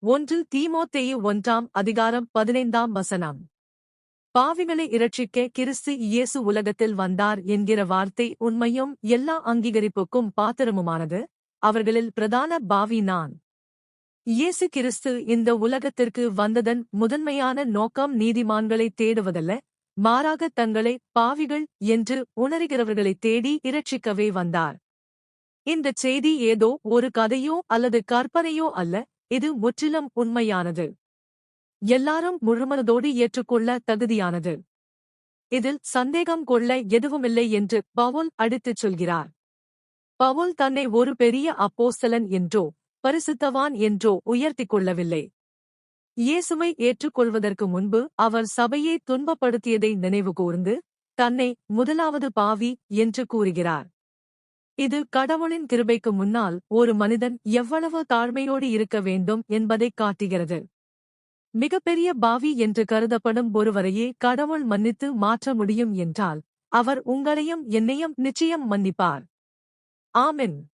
1 தீமோத்தேயு 1:15 பாவிகளை இரட்சிக்க கிறிஸ்து இயேசு உலகத்தில் வந்தார் என்கிற வார்த்தை உண்மையும் எல்லா அங்கீகரிப்புக்கும் பாத்திரமுமானது. அவர்களில் பிரதான பாவி நான். இயேசு கிறிஸ்து இந்த உலகத்திற்கு வந்ததன் முதன்மையான நோக்கம் நீதிமான்களைத் தேடுவதல்ல, மாறாக தங்களை பாவிகள் என்று உணர்கிறவர்களைத் தேடி இரட்சிக்கவே வந்தார். இந்தச் செய்தி ஏதோ ஒரு கதையோ அல்லது கற்பனையோ அல்ல, இது முற்றிலும் உண்மையானது. எல்லாரும் முழுமனதோடு ஏற்றுக்கொள்ள தகுதியானது. இதில் சந்தேகம் கொள்ள எதுவுமில்லை என்று பவுல் அடித்துச் சொல்கிறார். பவுல் தன்னை ஒரு பெரிய அப்போஸ்தலன் என்றோ பரிசுத்தவான் என்றோ உயர்த்திக் கொள்ளவில்லை. இயேசுவை ஏற்றுக்கொள்வதற்கு முன்பு அவர் சபையை துன்பப்படுத்தியதை நினைவுகூர்ந்து தன்னை முதலாவது பாவி என்று கூறுகிறார். இது கடவுளின் கிருபைக்கு முன்னால் ஒரு மனிதன் எவ்வளவு தாழ்மையோடு இருக்க வேண்டும் என்பதைக் காட்டுகிறது. மிகப்பெரிய பாவி என்று கருதப்படும் ஒருவரையே கடவுள் மன்னித்து மாற்ற முடியும் என்றால் அவர் உங்களையும் என்னையும் நிச்சயம் மன்னிப்பார். ஆமென்.